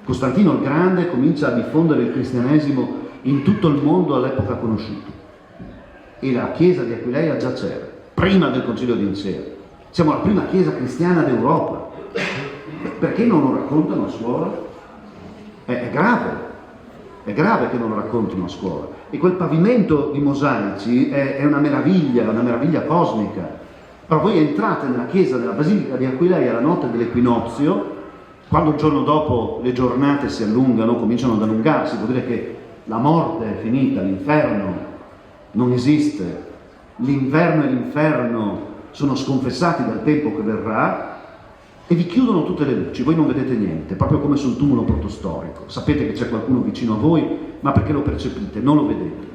Costantino il Grande comincia a diffondere il cristianesimo in tutto il mondo all'epoca conosciuta. E la chiesa di Aquileia già c'era, prima del Concilio di Nicea. Siamo la prima chiesa cristiana d'Europa. Perché non lo raccontano a scuola? È grave che non lo raccontino a scuola. E quel pavimento di mosaici è una meraviglia cosmica. Però voi entrate nella chiesa della Basilica di Aquileia la notte dell'equinozio, quando il giorno dopo le giornate si allungano, cominciano ad allungarsi, vuol dire che la morte è finita, l'inferno non esiste, l'inverno e l'inferno sono sconfessati dal tempo che verrà, e vi chiudono tutte le luci, voi non vedete niente, proprio come sul tumulo protostorico. Sapete che c'è qualcuno vicino a voi, ma perché lo percepite, non lo vedete.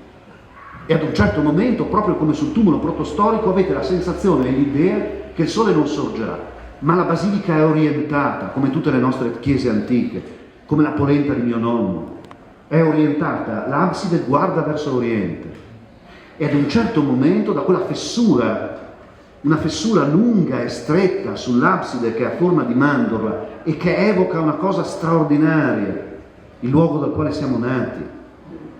E ad un certo momento, proprio come sul tumulo protostorico, avete la sensazione e l'idea che il sole non sorgerà, ma la basilica è orientata, come tutte le nostre chiese antiche, come la polenta di mio nonno, è orientata, l'abside guarda verso l'oriente. E ad un certo momento, da quella fessura, una fessura lunga e stretta sull'abside che ha forma di mandorla e che evoca una cosa straordinaria, il luogo dal quale siamo nati,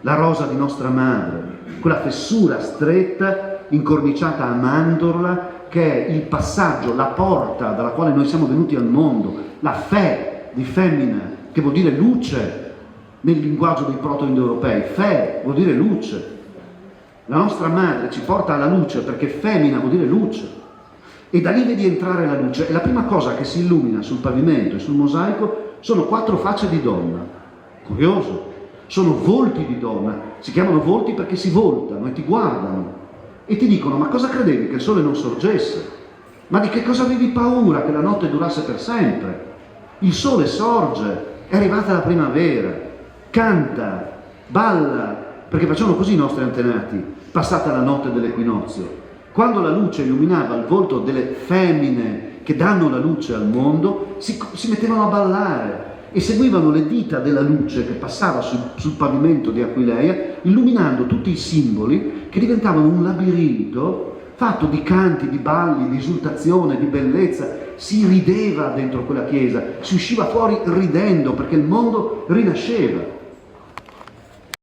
la rosa di nostra madre, quella fessura stretta, incorniciata a mandorla, che è il passaggio, la porta dalla quale noi siamo venuti al mondo, la fe di femmina, che vuol dire luce nel linguaggio dei proto-indoeuropei. Fe vuol dire luce. La nostra madre ci porta alla luce perché femmina vuol dire luce, e da lì vedi entrare la luce, e la prima cosa che si illumina sul pavimento e sul mosaico sono 4 facce di donna. Curioso, sono volti di donna, si chiamano volti perché si voltano e ti guardano e ti dicono: ma cosa credevi, che il sole non sorgesse? Ma di che cosa avevi paura, che la notte durasse per sempre? Il sole sorge, è arrivata la primavera, canta, balla, perché facevano così i nostri antenati, passata la notte dell'equinozio. Quando la luce illuminava il volto delle femmine che danno la luce al mondo, si mettevano a ballare e seguivano le dita della luce che passava sul pavimento di Aquileia, illuminando tutti i simboli che diventavano un labirinto fatto di canti, di balli, di esultazione, di bellezza. Si rideva dentro quella chiesa, si usciva fuori ridendo perché il mondo rinasceva.